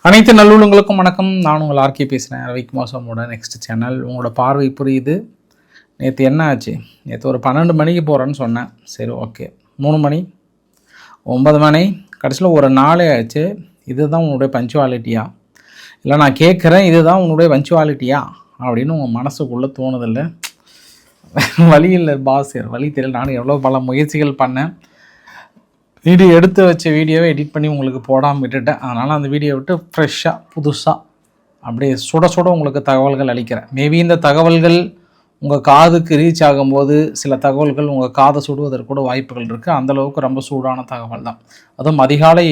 அனைத்து நல்லுள்ளங்களுக்கும் வணக்கம். நான் உங்கள் ஆர்கே பேசுகிறேன். ரவிக்குமார் சோமோட நெக்ஸ்ட் சேனல். உங்களோட பார்வை புரியுது. நேற்று என்ன ஆச்சு? நேற்று ஒரு 12 மணிக்கு போகிறேன்னு சொன்னேன். சரி, ஓகே. 3 மணி, 9 மணி, கடைசியில் ஒரு நாளே ஆச்சு. இதுதான் உன்னுடைய பஞ்சுவாலிட்டியா? இல்லை நான் கேட்குறேன், இதுதான் உன்னுடைய பஞ்சுவாலிட்டியா அப்படின்னு உங்கள் மனசுக்குள்ளே தோணுதில்லை? வழி இல்லை பாஸ், வழி தெரியல. நானும் எவ்வளோ பல முயற்சிகள் பண்ணேன். வீடியோ எடுத்து வச்ச வீடியோவை எடிட் பண்ணி உங்களுக்கு போடாமல் விட்டுட்டேன். அதனால் அந்த வீடியோ விட்டு ஃப்ரெஷ்ஷாக புதுசாக அப்படியே சுட சுட உங்களுக்கு தகவல்கள் அளிக்கிறேன். மேபி இந்த தகவல்கள் உங்கள் காதுக்கு ரீச் ஆகும்போது சில தகவல்கள் உங்கள் காதை சுடுவதற்கு கூட வாய்ப்புகள் இருக்குது. அந்தளவுக்கு ரொம்ப சூடான தகவல் தான். அதுவும் அதிகாலை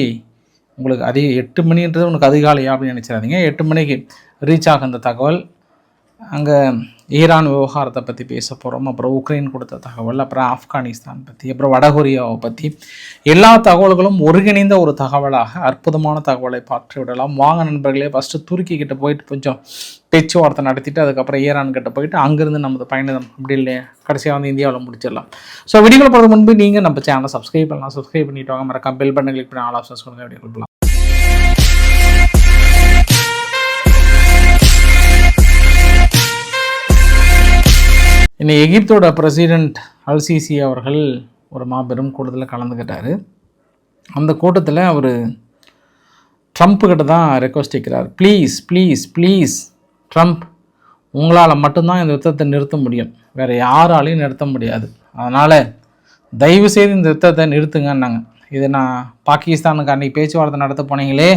உங்களுக்கு 8 மணின்றது உனக்கு அதிகாலையா அப்படின்னு நினச்சிடாதீங்க. 8 மணிக்கு ரீச் ஆகும் இந்த தகவல். அங்கே ஈரான் விவகாரத்தை பற்றி பேச போகிறோம். அப்புறம் உக்ரைன் கொடுத்த தகவல், அப்புறம் ஆப்கானிஸ்தான் பற்றி, அப்புறம் வடகொரியாவை பற்றி எல்லா தகவல்களும் ஒருங்கிணைந்த ஒரு தகவலாக அற்புதமான தகவலை பார்த்து விடலாம். வாங்க நண்பர்களே, ஃபஸ்ட்டு துருக்கிக்கிட்ட போயிட்டு கொஞ்சம் பேச்சுவார்த்தை நடத்திட்டு அதுக்கப்புறம் ஈரான் கிட்ட போயிட்டு அங்கேருந்து நமது பயணம் அப்படி இல்லையே கடைசியாக வந்து இந்தியாவில் முடிச்சிடலாம். ஸோ வீடியோவில் போகிறது முன்பு நீங்கள் நம்ம சேனலை சப்ஸ்கிரைப் பண்ணலாம். சப்ஸ்கிரைப் பண்ணிட்டு வாங்க. மறக்காம பெல் பட்டன் கிளிக் பண்ணி ஆல் ஆப்ஷன்ஸ் கொடுங்க. வீடியோ கொடுக்கலாம். இன்னைக்கு எகிப்தோட பிரசிடெண்ட் அல்சிசி அவர்கள் ஒரு மாபெரும் கூட்டத்தில் கலந்துக்கிட்டார். அந்த கூட்டத்தில் அவர் ட்ரம்ப் கிட்ட தான் ரெக்வஸ்ட் வைக்கிறார். ப்ளீஸ் ப்ளீஸ் ப்ளீஸ் ட்ரம்ப், உங்களால் மட்டும்தான் இந்த யுத்தத்தை நிறுத்த முடியும், வேறு யாராலையும் நிறுத்த முடியாது. அதனால் தயவுசெய்து இந்த யுத்தத்தை நிறுத்துங்கன்னாங்க. இது நான் பாகிஸ்தானுக்கு அன்றைக்கி பேச்சுவார்த்தை நடத்த போனீங்களே,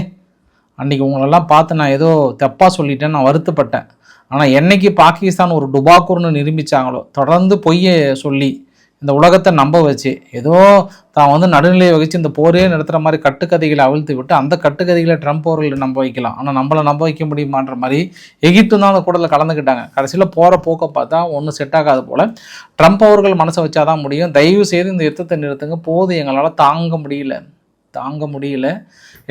அன்றைக்கி உங்களெல்லாம் பார்த்து நான் ஏதோ தப்பாக சொல்லிட்டேன், நான் வருத்தப்பட்டேன். ஆனால் என்றைக்கு பாகிஸ்தான் ஒரு டுபாக்கூர்னு நிரூபித்தாங்களோ, தொடர்ந்து பொய்யை சொல்லி இந்த உலகத்தை நம்ப வச்சு ஏதோ தான் வந்து நடுநிலையை வகித்து இந்த போரே நடத்துகிற மாதிரி கட்டுக்கதைகளை அவிழ்த்து விட்டு அந்த கட்டுக்கதைகளை ட்ரம்ப் அவர்களை நம்ப வைக்கலாம், ஆனால் நம்மளை நம்ப வைக்க முடியுமான்ற மாதிரி எகிப்து தான் அந்த கூட்டத்தில் கலந்துக்கிட்டாங்க. கடைசியில் போகிற போக்க பார்த்தா ஒன்றும் செட் ஆகாது போல். ட்ரம்ப் அவர்கள் மனசை வச்சாதான் முடியும். தயவு செய்து இந்த யுத்தத்தை நிறுத்துங்க, போது எங்களால் தாங்க முடியல.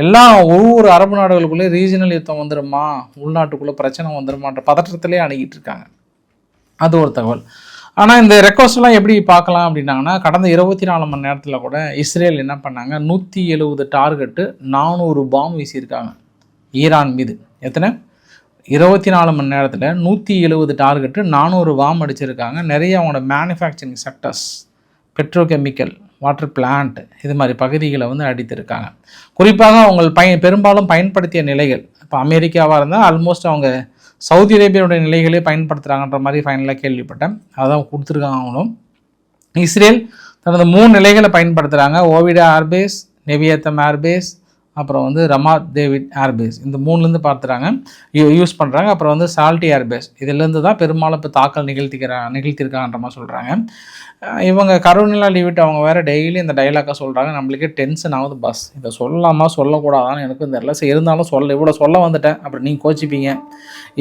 எல்லாம் ஒவ்வொரு அரபு நாடுகளுக்குள்ளே ரீஜனல் யுத்தம் வந்துடுமா, உள்நாட்டுக்குள்ளே பிரச்சனை வந்துடுமான்ற பதற்றத்திலே அணுகிட்டு இருக்காங்க. அது ஒரு தகவல். ஆனால் இந்த ரெக்வஸ்ட்லாம் எப்படி பார்க்கலாம் அப்படின்னாங்கன்னா, கடந்த 24 மணி நேரத்தில் கூட இஸ்ரேல் என்ன பண்ணாங்க, 170 டார்கெட்டு 400 பாம் வீசியிருக்காங்க ஈரான் மீது. எத்தனை? 24 மணி நேரத்தில் 170 டார்கெட்டு 400 பாம் அடிச்சிருக்காங்க. நிறைய அவங்களோட manufacturing sectors, petrochemical, water plant, இது மாதிரி பகுதிகளை வந்து அடித்திருக்காங்க. குறிப்பாக அவங்க பெரும்பாலும் பயன்படுத்திய நிலைகள், இப்போ அமெரிக்காவாக இருந்தால் ஆல்மோஸ்ட் அவங்க சவுதி அரேபியாவுடைய நிலைகளே பயன்படுத்துகிறாங்கன்ற மாதிரி ஃபைனலாக கேள்விப்பட்டேன். அதான் கொடுத்துருக்காங்க அவங்களும். இஸ்ரேல் தனது 3 நிலைகளை பயன்படுத்துகிறாங்க. ஓவிடா ஏர்பேஸ், நெவியத்தம் ஏர்பேஸ், அப்புறம் வந்து ரமாத் டேவிட் ஏர்பேஸ். இந்த 3லேருந்து பார்த்துறாங்க, யூஸ் பண்ணுறாங்க. அப்புறம் வந்து சால்ட்டி ஏர்பேஸ், இதிலேருந்து தான் பெரும்பாலும் இப்போ தாக்கல் நிகழ்த்திருக்காங்கன்ற மாதிரி சொல்கிறாங்க. இவங்க கரோனிலா லீவிட் அவங்க வேறு டெய்லி இந்த டைலாக்காக சொல்கிறாங்க. நம்மளுக்கே டென்ஷன் ஆகுது பாஸ், இதை சொல்லலாமா சொல்லக்கூடாதான்னு எனக்கும் தெரியல. இருந்தாலும் இவ்வளோ சொல்ல வந்துட்டேன், அப்புறம் நீங்கள் கோச்சிப்பீங்க.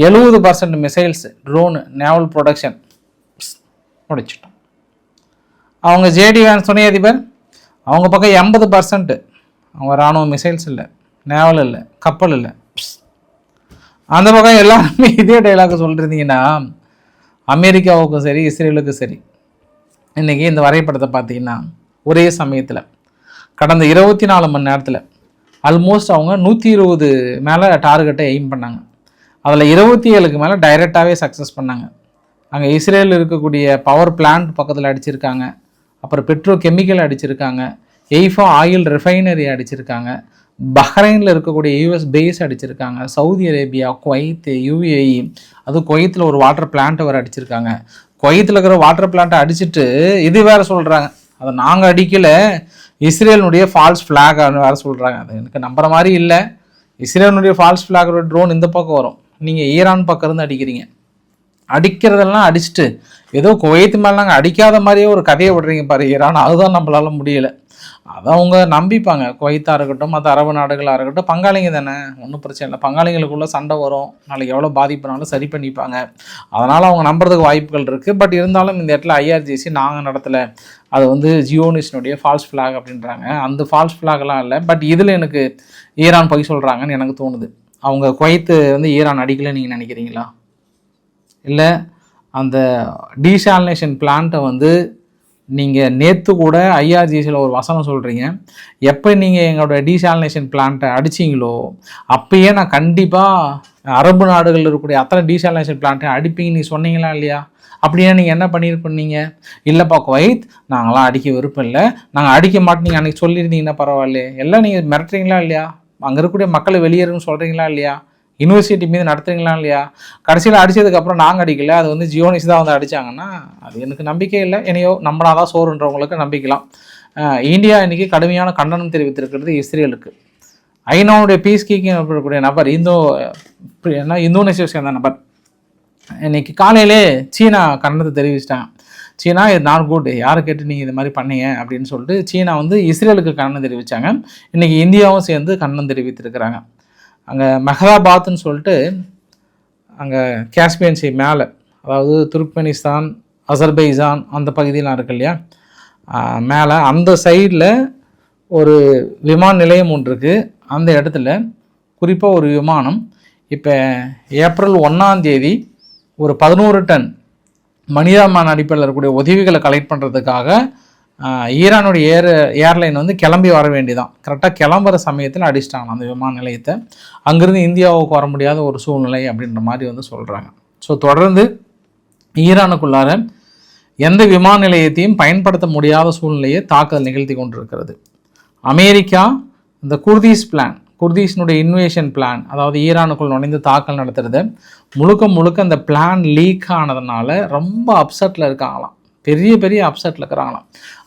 70% மிசைல்ஸ், ட்ரோனு, நேவல் ப்ரொடக்ஷன் முடிச்சிட்டோம். அவங்க ஜேடி வேன்ஸ் துணை அதிபர், அவங்க பக்கம் 80% அவங்க இராணுவ மிசைல்ஸ் இல்லை, நேவல் இல்லை, கப்பல் இல்லை. அந்த பக்கம் எல்லாருமே இதே டைலாக சொல்லிருந்தீங்கன்னா அமெரிக்காவுக்கும் சரி இஸ்ரேலுக்கும் சரி. இன்றைக்கி இந்த வரைபடத்தை பார்த்தீங்கன்னா ஒரே சமயத்தில் கடந்த 24 மணி நேரத்தில் ஆல்மோஸ்ட் அவங்க 120 மேலே டார்கெட்டை எய்ம் பண்ணாங்க. அதில் 27க்கு மேலே டைரெக்டாகவே சக்ஸஸ் பண்ணாங்க. அங்கே இஸ்ரேலில் இருக்கக்கூடிய பவர் பிளான்ட் பக்கத்தில் அடிச்சிருக்காங்க, அப்புறம் பெட்ரோ கெமிக்கல் அடிச்சிருக்காங்க, எய்ஃபா ஆயில் ரிஃபைனரி அடிச்சிருக்காங்க, பஹ்ரைனில் இருக்கக்கூடிய யூஎஸ் பேஸ் அடிச்சிருக்காங்க, சவுதி அரேபியா, குவைத், யுஏஇ, அது குவைத்தில் ஒரு வாட்டர் பிளான்ட்டை வேறு அடிச்சிருக்காங்க. குவைத்தில் இருக்கிற வாட்டர் பிளான்ட்டை அடிச்சுட்டு இது வேறு சொல்கிறாங்க, அதை நாங்கள் அடிக்கலை, இஸ்ரேலினுடைய ஃபால்ஸ் ஃப்ளாக் வேறு சொல்கிறாங்க. அது எனக்கு நம்புற மாதிரி இல்லை. இஸ்ரேலினுடைய ஃபால்ஸ் ஃப்ளாகோட ட்ரோன் இந்த பக்கம் வரும், நீங்கள் ஈரான் பக்கம் இருந்து அடிக்கிறீங்க. அடிக்கிறதெல்லாம் அடிச்சுட்டு ஏதோ குவைத்து மேலே நாங்கள் அடிக்காத மாதிரியே ஒரு கதையை விடுறீங்க பாரு ஈரான். அதுதான் நம்மளால் முடியலை. அதை அவங்க நம்பிப்பாங்க. குவைத்தாக இருக்கட்டும், மற்ற அரபு நாடுகளாக இருக்கட்டும், பங்காளிங்க தானே, ஒன்றும் பிரச்சனை இல்லை. பங்காளிங்களுக்குள்ளே சண்டை வரும், நாளைக்கு எவ்வளோ பாதிப்புனாலும் சரி பண்ணிப்பாங்க. அதனால் அவங்க நம்புறதுக்கு வாய்ப்புகள் இருக்குது. பட் இருந்தாலும் இந்த இடத்துல ஐஆர்ஜிசி நாங்கள் நடத்தலை, அது வந்து ஜியோனிஸ்னுடைய ஃபால்ஸ் ஃப்ளாக் அப்படின்றாங்க. அந்த ஃபால்ஸ் ஃப்ளாக்லாம் இல்லை. பட் இதில் எனக்கு ஈரான் பொய் சொல்கிறாங்கன்னு எனக்கு தோணுது. அவங்க குவைத்து வந்து ஈரான் அடிக்கலை நீங்கள் நினைக்கிறீங்களா? இல்லை அந்த டீசாலினேஷன் பிளான்ட்டை வந்து நீங்கள் நேற்று கூட ஐஆர்ஜிசியில் ஒரு வசனம் சொல்கிறீங்க, எப்போ நீங்கள் எங்களோட டீசாலினேஷன் பிளான்ட்டை அடிச்சிங்களோ அப்பயே நான் கண்டிப்பாக அரபு நாடுகளில் இருக்கக்கூடிய அத்தனை டீசாலினேஷன் பிளான்ட்டை அடிப்பீங்க நீ சொன்னீங்களா இல்லையா? அப்படியே நீங்கள் என்ன பண்ணியிருப்பீங்க? இல்லைப்பா குவைத், நாங்களாம் அடிக்க விருப்பம் இல்லை, நாங்கள் அடிக்க மாட்டோம், நீங்கள் அன்றைக்கி சொல்லியிருந்தீங்கன்னா பரவாயில்ல, எல்லாம் நீங்கள் மிரட்டுறீங்களா இல்லையா? அங்கே இருக்கக்கூடிய மக்களை வெளியேறுன்னு சொல்கிறீங்களா இல்லையா? யூனிவர்சிட்டி மீது நடத்துறீங்களா இல்லையா? கடைசியில் அடித்ததுக்கப்புறம் நாங்கள் அடிக்கல, அது வந்து ஜியோனிஸ் தான் வந்து அடித்தாங்கன்னா அது எனக்கு நம்பிக்கை இல்லை. என்னையோ நம்மளாதான் சோறுன்றவங்களுக்கு நம்பிக்கலாம். இந்தியா இன்றைக்கி கடுமையான கண்டனம் தெரிவித்திருக்கிறது இஸ்ரேலுக்கு. ஐநாவுடைய பீஸ் கீக்கிங் இருக்கக்கூடிய நபர் இந்தோனேசியா சேர்ந்த நபர் இன்னைக்கு காலையிலே சீனா கண்டனத்தை தெரிவிச்சிட்டாங்க. சீனா இது நாட் குட், யாரை கேட்டு நீங்கள் இது மாதிரி பண்ணீங்க அப்படின்னு சொல்லிட்டு சீனா வந்து இஸ்ரேலுக்கு கண்டனம் தெரிவித்தாங்க. இன்றைக்கி இந்தியாவும் சேர்ந்து கண்டனம் தெரிவித்திருக்கிறாங்க. அங்கே மெஹராபாத்னு சொல்லிட்டு அங்கே காஸ்பியன் சி மேலே, அதாவது துர்க்மெனிஸ்தான், அசர்பைஜான் அந்த பகுதியெலாம் இருக்கு இல்லையா, மேலே அந்த சைடில் ஒரு விமான நிலையம் ஒன்று இருக்குது. அந்த இடத்துல குறிப்பாக ஒரு விமானம் இப்போ ஏப்ரல் 1 ஒரு 11 டன் மனிதாபிமான அடிப்படையில் இருக்கக்கூடிய உதவிகளை கலெக்ட் பண்ணுறதுக்காக ஈரானுடைய ஏர்லைன் வந்து கிளம்பி வர வேண்டியதான். கரெக்டாக கிளம்புற சமயத்தில் அடிச்சிட்டாங்க அந்த விமான நிலையத்தை. அங்கேருந்து இந்தியாவுக்கு வர முடியாத ஒரு சூழ்நிலை அப்படின்ற மாதிரி வந்து சொல்கிறாங்க. ஸோ தொடர்ந்து ஈரானுக்குள்ளார எந்த விமான நிலையத்தையும் பயன்படுத்த முடியாத சூழ்நிலையை தாக்குதல் நிகழ்த்தி கொண்டிருக்கிறது. அமெரிக்கா இந்த குர்தீஸினுடைய இன்வேஷன் பிளான், அதாவது ஈரானுக்குள் நுழைந்து தாக்கல் நடத்துறது முழுக்க அந்த பிளான் லீக் ஆனதுனால ரொம்ப அப்செட்டில் இருக்காங்களாம், பெரிய அப்செட்டில் இருக்கிறாங்களாம்.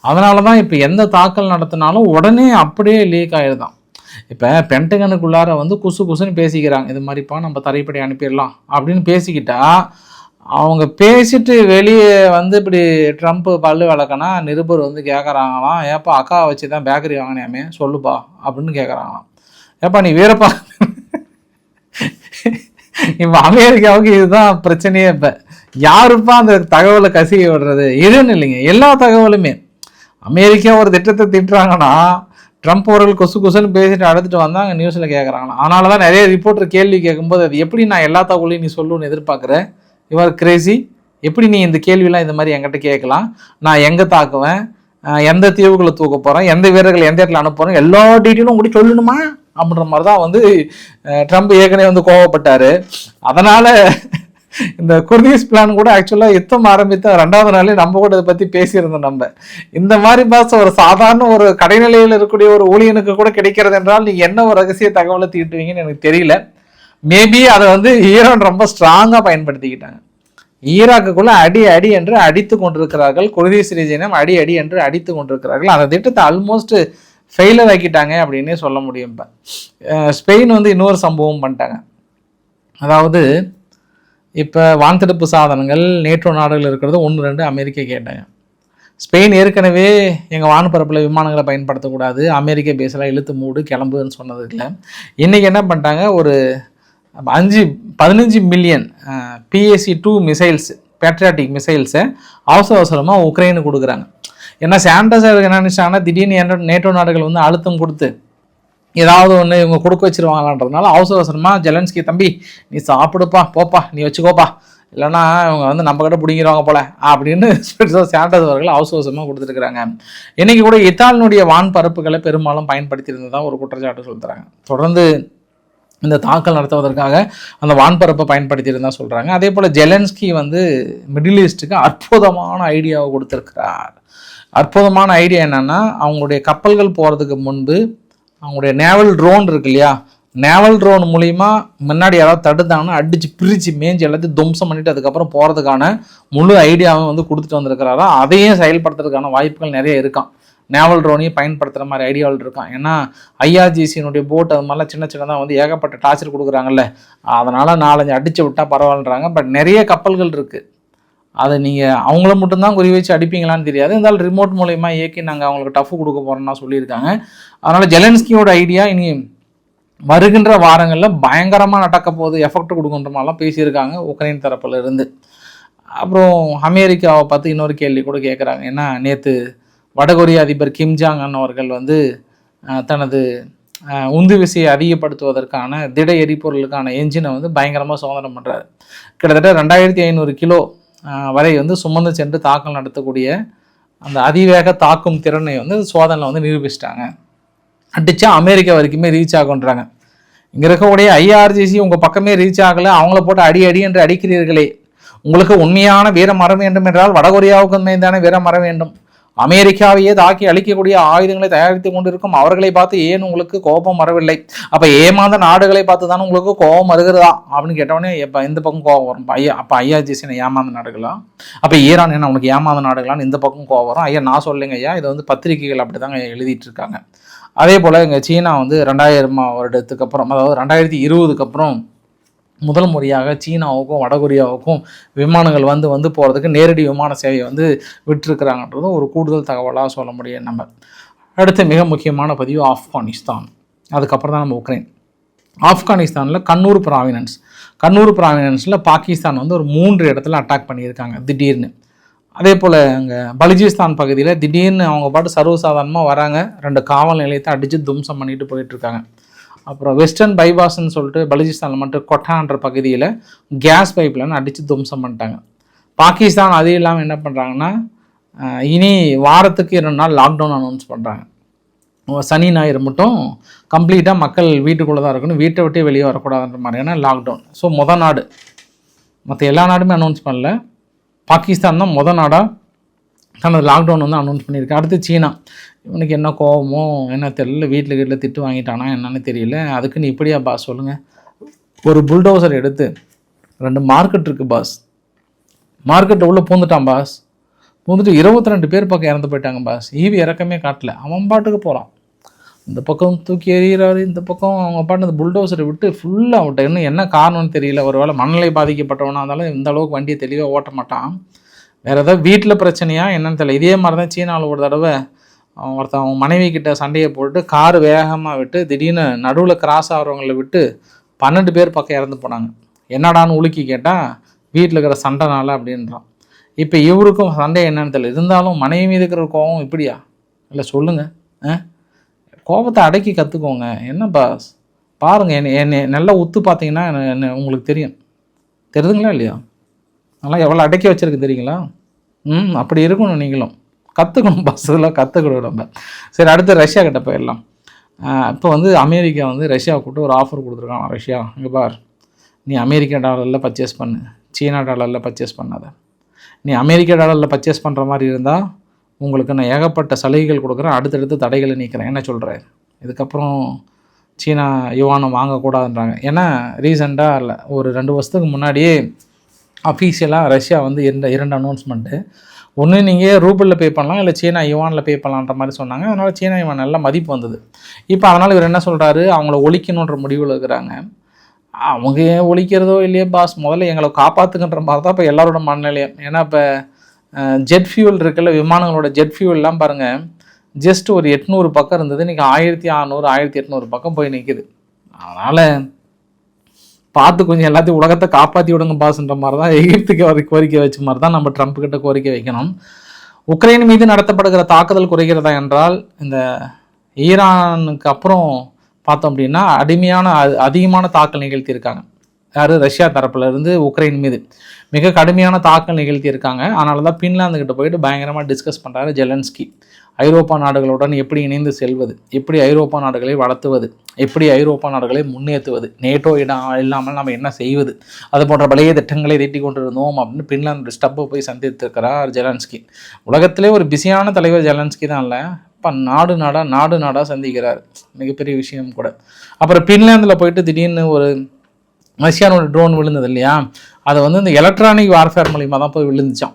அதனால தான் இப்போ எந்த தாக்கல் நடத்தினாலும் உடனே அப்படியே லீக் ஆகிடுதான். இப்போ பென்டகனுக்குள்ளார வந்து குசுன்னு பேசிக்கிறாங்க, இது மாதிரிப்பா நம்ம தரைப்படை அனுப்பிடலாம் அப்படின்னு பேசிக்கிட்டா, அவங்க பேசிட்டு வெளியே வந்து இப்படி ட்ரம்ப்பு பல்லு விளக்கனா நிருபர் வந்து கேட்குறாங்களாம், ஏப்பா அக்கா வச்சு தான் பேக்கரி வாங்கினாமே சொல்லுப்பா அப்படின்னு கேட்குறாங்களாம். ஏப்பா நீ வீரப்பா. இப்போ அமெரிக்காவுக்கு இதுதான் பிரச்சனையே. இப்போ யாருப்பா அந்த தகவலை கசிய விடுறது? இதுன்னு இல்லைங்க, எல்லா தகவலுமே அமெரிக்கா ஒரு திட்டத்தை திட்டுறாங்கன்னா ட்ரம்ப் அவர்கள் குசுன்னு பேசிட்டு அடுத்துட்டு வந்தாங்க நியூஸில் கேட்குறாங்களாம். அதனால தான் நிறைய ரிப்போர்ட்டர் கேள்வி கேட்கும்போது அது எப்படி நான் எல்லா தகவலையும் நீ சொல்லுன்னு எதிர்பார்க்குறேன், இவர் கிரேசி, எப்படி நீ இந்த கேள்வியெல்லாம் இந்த மாதிரி என்கிட்ட கேட்கலாம், நான் எங்கே தாக்குவேன், எந்த தீவுகளை தூக்க போகிறேன், எந்த வீரர்கள் எந்த இடத்துல அனுப்புகிறோம், எல்லா டீட்டெயிலும் கூட சொல்லணுமா அப்படின்ற மாதிரி தான் வந்து ட்ரம்ப் ஏற்கனவே வந்து கோவப்பட்டார். அதனால் இந்த குர்தீஸ் பிளான் கூட ஆக்சுவலாக யுத்தம் ஆரம்பித்த 2வது நாளே நம்ம கூட இதை பற்றி பேசியிருந்தோம். நம்ம இந்த மாதிரி பாஸ் ஒரு சாதாரண ஒரு கடைநிலையில் இருக்கக்கூடிய ஒரு ஊழியனுக்கு கூட கிடைக்கிறது என்றால் நீங்கள் என்ன ஒரு ரகசிய தகவலை தீட்டுவீங்கன்னு எனக்கு தெரியல. மேபி அதை வந்து ஈரான் ரொம்ப ஸ்ட்ராங்காக பயன்படுத்திக்கிட்டாங்க. ஈராக்குக்குள்ள அடி என்று அடித்து கொண்டிருக்கிறார்கள், குர்தீஸ் ரீஜியனம் அடி என்று அடித்து கொண்டிருக்கிறார்கள். அந்த திட்டத்தை ஆல்மோஸ்ட் ஃபெயிலர் ஆக்கிட்டாங்க அப்படின்னே சொல்ல முடியும். இப்போ ஸ்பெயின் வந்து இன்னொரு சம்பவம் பண்ணிட்டாங்க. அதாவது இப்போ வான்தடுப்பு சாதனங்கள் நேட்டோ நாடுகள் இருக்கிறது 1-2 அமெரிக்கா கேட்டாங்க. ஸ்பெயின் ஏற்கனவே எங்கள் வான்பரப்பில் விமானங்களை பயன்படுத்தக்கூடாது, அமெரிக்க பேஸெல்லாம் இழுத்து மூடு கிளம்புன்னு சொன்னதுல இன்றைக்கி என்ன பண்ணிட்டாங்க, ஒரு 15 மில்லியன் PAC-2 மிசைல்ஸ், பேட்ரியாட்டிக் மிசைல்ஸை அவசரமாக உக்ரைனுக்கு கொடுக்குறாங்க. ஏன்னா சாண்டர்ஸ் என்ன நினச்சாங்கன்னா திடீர்னு நேட்டோ நாடுகள் வந்து அழுத்தம் கொடுத்து ஏதாவது ஒன்று இவங்க கொடுக்க வச்சிருவாங்களான்றதுனால அவசரமாக ஜெலன்ஸ்கி தம்பி நீ சாப்பிடுப்பா போப்பா நீ வச்சுக்கோப்பா, இல்லைன்னா இவங்க வந்து நம்ம கிட்ட பிடிங்கிறவங்க போல அப்படின்னு சாண்டர்ஸ் அவர்கள் அவசரமாக கொடுத்துருக்குறாங்க. இன்றைக்கி கூட இத்தாலியினுடைய வான்பரப்புகளை பெரும்பாலும் பயன்படுத்தியிருந்ததான் ஒரு குற்றச்சாட்டு சொல்கிறாங்க. தொடர்ந்து இந்த தாக்கல் நடத்துவதற்காக அந்த வான்பரப்பை பயன்படுத்தியிருந்தா சொல்கிறாங்க. அதே போல் ஜெலன்ஸ்கி வந்து மிடில் ஈஸ்ட்டுக்கு அற்புதமான ஐடியாவை கொடுத்துருக்கிறார். அற்புதமான ஐடியா என்னென்னா, அவங்களுடைய கப்பல்கள் போகிறதுக்கு முன்பு அவங்களுடைய நேவல் ட்ரோன் இருக்கு இல்லையா, நேவல் ட்ரோன் மூலிமா முன்னாடி யாராவது தடுத்தாங்கன்னா அடித்து பிரித்து மேய்ஞ்சி எல்லாத்தையும் துவம்சம் பண்ணிவிட்டு அதுக்கப்புறம் போகிறதுக்கான முழு ஐடியாவும் வந்து கொடுத்துட்டு வந்திருக்கிறாரா. அதையும் செயல்படுத்துறதுக்கான வாய்ப்புகள் நிறைய இருக்கான். நேவல் ட்ரோனையும் பயன்படுத்துகிற மாதிரி ஐடியாவில் இருக்கான். ஏன்னா ஐஆர்ஜிசியினுடைய போட் அது மாதிரிலாம் சின்னதாக வந்து ஏகப்பட்ட டார்ச்சர் கொடுக்குறாங்கல்ல, அதனால் 4-5 அடித்து விட்டால் பரவாயில்லன்றாங்க. பட் நிறைய கப்பல்கள் இருக்குது, அதை நீங்கள் அவங்கள மட்டும்தான் குறி வச்சு அடிப்பீங்களான்னு தெரியாது. இருந்தாலும் ரிமோட் மூலயமா இயக்கி நாங்கள் அவங்களுக்கு டஃப் கொடுக்க போகிறோம்னா சொல்லியிருக்காங்க. அதனால் ஜெலன்ஸ்கியோட ஐடியா இனி வருகின்ற வாரங்களில் பயங்கரமாக நடக்க போகுது, எஃபெக்ட் கொடுக்குன்ற மாதிரிலாம் பேசியிருக்காங்க உக்ரைன் தரப்பில் இருந்து. அப்புறம் அமெரிக்காவை பார்த்து இன்னொரு கேள்வி கூட கேட்குறாங்க. ஏன்னா நேற்று வடகொரிய அதிபர் கிம் ஜாங் அன் அவர்கள் வந்து தனது உந்து விசையை அதிகப்படுத்துவதற்கான திட எரிபொருளுக்கான என்ஜினை வந்து பயங்கரமாக சோதனை பண்ணுறாரு. கிட்டத்தட்ட 2500 கிலோ வரை வந்து சுமந்து சென்று தாக்கல் நடத்தக்கூடிய அந்த அதிவேக தாக்கும் திறனை வந்து சோதனையில் வந்து நிரூபிச்சிட்டாங்க. அடித்தா அமெரிக்கா வரைக்குமே ரீச் ஆகுன்றாங்க. இங்கே இருக்கக்கூடிய ஐஆர்ஜிசி உங்கள் பக்கமே ரீச் ஆகலை, அவங்கள போட்டு அடி என்று அடிக்கிறீர்களே. உங்களுக்கு உண்மையான வீரம் வர வேண்டும் என்றால் வடகொரியாவுக்கு உண்மைதானே வீரம் வர வேண்டும். அமெரிக்காவையே தாக்கி அழிக்கக்கூடிய ஆயுதங்களை தயாரித்து கொண்டிருக்கும் அவர்களை பார்த்து ஏன் உங்களுக்கு கோபம் வரவில்லை? அப்போ ஏமாந்த நாடுகளை பார்த்து தானே உங்களுக்கு கோபம் வருகிறதா அப்படின்னு கேட்டவொடனே இப்போ இந்த பக்கம் கோபம் வரும். அப்போ ஐஆர்ஜிசி ஏமாந்த நாடுகளா? அப்போ ஈரான் என்ன உனக்கு ஏமாந்த நாடுகளான்னு இந்த பக்கம் கோபம் வரும். ஐயா நான் சொல்லுங்க ஐயா, இதை வந்து பத்திரிகைகள் அப்படி தாங்க எழுதிட்டு இருக்காங்க. அதே போல் இங்கே சீனா வந்து 2000 வருடத்துக்கு அப்புறம், அதாவது 2020க்கு அப்புறம் முதல் முறையாக சீனாவுக்கும் வடகொரியாவுக்கும் விமானங்கள் வந்து போகிறதுக்கு நேரடி விமான சேவையை வந்து விட்டுருக்குறாங்கன்றது ஒரு கூடுதல் தகவலாக சொல்ல முடியும். நம்ம அடுத்த மிக முக்கியமான பதிவு ஆப்கானிஸ்தான், அதுக்கப்புறம் தான் நம்ம உக்ரைன். ஆப்கானிஸ்தானில் கண்ணூர் ப்ராவினன்ஸில் பாகிஸ்தான் வந்து ஒரு 3 இடத்துல அட்டாக் பண்ணியிருக்காங்க திடீர்னு. அதே போல் அங்கே பலுச்சிஸ்தான் பகுதியில் திடீர்னு அவங்க பாட்டு சர்வசாதாரணமாக வராங்க, 2 காவல் நிலையத்தை அடித்து தும்சம் பண்ணிட்டு போயிட்டுருக்காங்க. அப்புறம் வெஸ்டர்ன் பைபாஸ்ன்னு சொல்லிட்டு பலுச்சிஸ்தானில் மட்டும் கொட்டான்ற பகுதியில் கேஸ் பைப்லைன் அடித்து தும்சம் பண்ணிட்டாங்க. பாகிஸ்தான் அது இல்லாமல் என்ன பண்ணுறாங்கன்னா, இனி வாரத்துக்கு 2 நாள் லாக்டவுன் அனௌன்ஸ் பண்ணுறாங்க. சனி ஞாயிறு மட்டும் கம்ப்ளீட்டாக மக்கள் வீட்டுக்குள்ளே தான் இருக்கணும், வீட்டை விட்டே வெளியே வரக்கூடாதுன்ற மாதிரியான லாக்டவுன். ஸோ நாடு, மற்ற எல்லா நாடுமே அனௌன்ஸ் பண்ணல, பாகிஸ்தான் தான் நாடாக தனது லாக்டவுன் வந்து அனௌன்ஸ் பண்ணியிருக்கு. அடுத்து சீனா, இவனுக்கு என்ன கோபமோ என்ன தெரியல, வீட்டில் திட்டு வாங்கிட்டானா என்னன்னு தெரியல, அதுக்குன்னு இப்படியா பாஸ் சொல்லுங்கள். ஒரு புல்டோசர் எடுத்து 2 மார்க்கெட் இருக்குது பாஸ், மார்க்கெட்டை உள்ளே பூந்துட்டான் பாஸ், பூந்துட்டு 22 பேர் பக்கம் இறந்து போயிட்டாங்க பாஸ், ஈவி இறக்கமே காட்டல, அவன் பாட்டுக்கு போகிறான், இந்த பக்கம் தூக்கி எறிகிறாரு, இந்த பக்கம் அவங்க பாட்டு அந்த புல்டோசரை விட்டு ஃபுல்லாக விட்ட. இன்னும் என்ன காரணம்னு தெரியல, ஒரு வேளை மனநிலை பாதிக்கப்பட்டவனா இருந்தாலும் இந்த அளவுக்கு வண்டியை தெளிவாக ஓட்ட மாட்டான், வேறு ஏதாவது வீட்டில் பிரச்சனையா என்னன்னு தெரியல. இதே மாதிரி தான் சீனாவில் ஒரு தடவை அவங்க மனைவி கிட்ட சண்டையை போட்டு கார் வேகமாக விட்டு திடீர்னு நடுவில் கிராஸ் ஆகிறவங்களை விட்டு 12 பேர் பக்கம் இறந்து போனாங்க. என்னடான்னு உலுக்கி கேட்டால் வீட்டில் இருக்கிற சண்டைனால அப்படின்றான். இப்போ இவருக்கும் சண்டை என்னன்னு தெரியல, இருந்தாலும் மனைவி மீது இருக்கிற கோபம் இப்படியா? இல்லை சொல்லுங்கள், கோபத்தை அடக்கி கற்றுக்கோங்க. என்ன பாஸ் பாருங்கள், என்னை நல்லா உத்து பார்த்தீங்கன்னா என்ன உங்களுக்கு தெரியுதுங்களா இல்லையா? அதெல்லாம் எவ்வளோ அடக்கி வச்சுருக்கு தெரியுங்களா? அப்படி இருக்கணும், நீங்களும் கற்றுக்கணும் பாஸ், இதெல்லாம் கற்றுக்கணும் நம்ம. சரி, அடுத்து ரஷ்யா கிட்ட போயிடலாம். இப்போ வந்து அமெரிக்கா வந்து ரஷ்யாவை கூப்பிட்டு ஒரு ஆஃபர் கொடுத்துருக்காங்க. ரஷ்யா, இங்கே பார், நீ அமெரிக்கா டாலரில் பர்ச்சேஸ் பண்ணு, சீனா டாலரில் பர்ச்சேஸ் பண்ணாத. நீ அமெரிக்கா டாலரில் பர்ச்சேஸ் பண்ணுற மாதிரி இருந்தால் உங்களுக்கு நான் ஏகப்பட்ட சலுகைகள் கொடுக்குறேன், அடுத்தடுத்து தடைகளை நீக்கிறேன். என்ன சொல்கிறேன்? இதுக்கப்புறம் சீனா யுவானம் வாங்கக்கூடாதுன்றாங்க. ஏன்னா ரீசெண்டாக இல்லை, ஒரு 2 வருஷத்துக்கு முன்னாடியே அஃபீஷியலாக ரஷ்யா வந்து 2 அனௌன்ஸ்மெண்ட்டு. ஒன்று நீங்கள் ரூபிளில் பே பண்ணலாம், இல்லை சீனா யுவானில் பே பண்ணலான்ற மாதிரி சொன்னாங்க. அதனால் சீனா யுவான் நல்ல மதிப்பு வந்தது. இப்போ அதனால் இவர் என்ன சொல்கிறாரு, அவங்கள ஒழிக்கணுன்ற முடிவில் இருக்கிறாங்க. அவங்க ஏன் ஒழிக்கிறதோ இல்லையே பாஸ், முதல்ல எங்களை காப்பாற்றுக்கின்ற மாதிரி தான் இப்போ எல்லாரோட மனநிலையம். ஏன்னா இப்போ ஜெட் ஃபியூல் இருக்குல்ல, விமானங்களோட ஜெட் ஃபியூல்லாம் பாருங்கள், ஜஸ்ட் ஒரு 800 பக்கம் இருந்தது, இன்றைக்கி 1600 1800 பக்கம் போய் நிற்கிது. அதனால் பார்த்து கொஞ்சம் எல்லாத்தையும் உலகத்தை காப்பாற்றி விடுங்க பாஸ்ன்ற மாதிரி தான் எகிப்துக்கு கோரிக்கை வச்ச மாதிரி தான் நம்ம ட்ரம்ப் கிட்ட கோரிக்கை வைக்கணும். உக்ரைன் மீது நடத்தப்படுகிற தாக்குதல் குறைகிறதா என்றால், இந்த ஈரானுக்கு அப்புறம் பார்த்தோம் அப்படின்னா அதிகமான தாக்கல் நிகழ்த்தியிருக்காங்க. யார்? ரஷ்யா தரப்புல இருந்து உக்ரைன் மீது மிக கடுமையான தாக்கல் நிகழ்த்தியிருக்காங்க. அதனால தான் பின்லாந்துக்கிட்ட போயிட்டு பயங்கரமாக டிஸ்கஸ் பண்ணுறாரு ஜெலன்ஸ்கி. ஐரோப்பா நாடுகளுடன் எப்படி இணைந்து செல்வது, எப்படி ஐரோப்பா நாடுகளை வளர்த்துவது, எப்படி ஐரோப்பா நாடுகளை முன்னேற்றுவது, நேட்டோ இல்லாமல் நம்ம என்ன செய்வது, அது போன்ற பழைய திட்டங்களை தீட்டி கொண்டிருந்தோம் அப்படின்னு பின்லாந்து ஸ்டப்பை போய் சந்தித்திருக்கிறார் ஜெலன்ஸ்கி. உலகத்திலே ஒரு பிஸியான தலைவர் ஜெலன்ஸ்கி தான். இல்லை, இப்போ நாடு நாடாக சந்திக்கிறார், மிகப்பெரிய விஷயம் கூட. அப்புறம் பின்லாந்தில் போயிட்டு திடீர்னு ஒரு ரஷ்யானோட ட்ரோன் விழுந்தது இல்லையா, அது வந்து இந்த எலக்ட்ரானிக் வார்ஃபேர் மூலிமா தான் போய் விழுந்துச்சான்.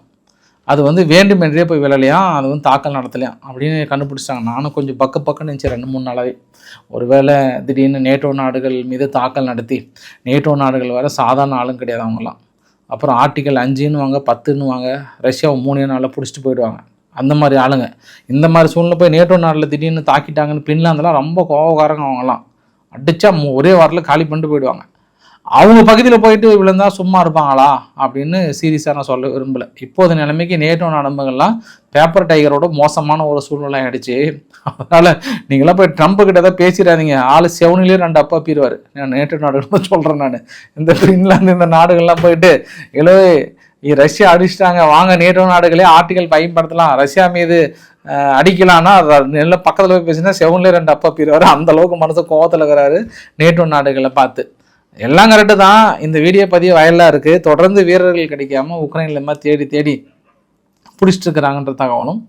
அது வந்து வேண்டுமென்றே போய் விழலையாம், அது வந்து தாக்கல் நடத்தலையாம் அப்படின்னு கண்டுபிடிச்சிட்டாங்க. நானும் கொஞ்சம் பக்குன்னு இருந்துச்சு 2-3 நாளாகவே. ஒருவேளை திடீர்னு நேட்டோ நாடுகள் மீது தாக்கல் நடத்தி, நேட்டோ நாடுகள் வேறு சாதாரண ஆளும் கிடையாது அவங்களாம். அப்புறம் ஆர்டிக்கல் 5ன்னு வாங்க 10ன்னு வாங்க, ரஷ்யாவை 3 நாளில் பிடிச்சிட்டு போயிடுவாங்க. அந்த மாதிரி ஆளுங்க. இந்த மாதிரி சூழ்நிலை போய் நேட்டோ நாட்டில் திடீர்னு தாக்கிட்டாங்கன்னு பின்லாந்தெல்லாம் ரொம்ப கோபக்காரங்க. அவங்கலாம் அடித்தா ஒரே வாரத்தில் காலி பண்ணிட்டு போயிடுவாங்க. அவங்க பகுதியில் போயிட்டு விழுந்தால் சும்மா இருப்பாங்களா அப்படின்னு சீரியஸாக நான் சொல்ல விரும்பலை. இப்போது நிலைமைக்கு நேட்டோ நாடுகள்லாம் பேப்பர் டைகரோட மோசமான ஒரு சூழ்நிலை ஆகிடுச்சு. அதனால் நீங்களாம் போய் ட்ரம்ப் கிட்ட தான் பேசிடாதீங்க, ஆள் செவனிலே 2 அப்பா பீருவார். நான் நேட்டோ நாடுகள் சொல்கிறேன். நான் இந்த பின்லாந்து இந்த நாடுகள்லாம் போயிட்டு ரஷ்யா அடிச்சிட்டாங்க, வாங்க நேட்டோ நாடுகளே ஆர்டிகல் பயன்படுத்தலாம், ரஷ்யா மீது அடிக்கலாம்னா நல்ல பக்கத்தில் போய் பேசினா செவன்லேயே 2 அப்பா பீருவார். அந்த அளவுக்கு மனசு கோவத்தில் இருக்கிறாரு நேட்டோ நாடுகளை பார்த்து. எல்லாம் கரெக்டு தான். இந்த வீடியோ பதிவு வயலாக இருக்குது. தொடர்ந்து வீரர்கள் கிடைக்காம உக்ரைனில் மாதிரி தேடி தேடி பிடிச்சிட்டு இருக்கிறாங்கன்ற தகவலும்.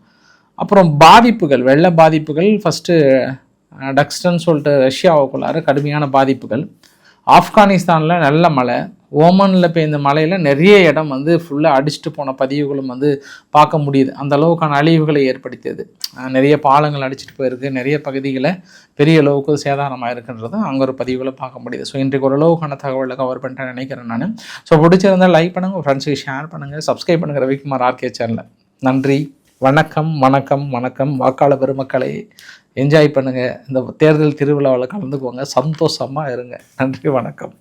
அப்புறம் பாதிப்புகள், வெள்ள பாதிப்புகள். ஃபஸ்ட்டு டக்ஸ்டன் சொல்லிட்டு ரஷ்யாவுக்குள்ளார கடுமையான பாதிப்புகள். ஆப்கானிஸ்தானில் நல்ல மழை, ஓமனில் பெய்ந்த மழையில் நிறைய இடம் வந்து ஃபுல்லாக அடிச்சுட்டு போன பதிவுகளும் வந்து பார்க்க முடியுது. அந்த அளவுக்கான அழிவுகளை ஏற்படுத்தியது. நிறைய பாலங்கள் அடிச்சுட்டு போயிருக்கு, நிறைய பகுதிகளை பெரிய அளவுக்கு சேதாரமாக இருக்குன்றது அங்கே ஒரு பதிவுகளை பார்க்க முடியுது. ஸோ இன்றைக்கு ஓரளவுக்கான தகவலை கவர் பண்ணிட்டேன் நினைக்கிறேன் நான். ஸோ பிடிச்சிருந்தால் லைக் பண்ணுங்கள், உங்கள் ஃப்ரெண்ட்ஸுக்கு ஷேர் பண்ணுங்கள், சப்ஸ்கிரைப் பண்ணுங்கள் ரவிக்குமார் ஆர்கே சேனலில். நன்றி, வணக்கம் வணக்கம் வணக்கம். வாக்காளர் பெருமக்களை என்ஜாய் பண்ணுங்கள். இந்த தேர்தல் திருவிழாவில் கலந்துக்குவாங்க, சந்தோஷமாக இருங்க. நன்றி, வணக்கம்.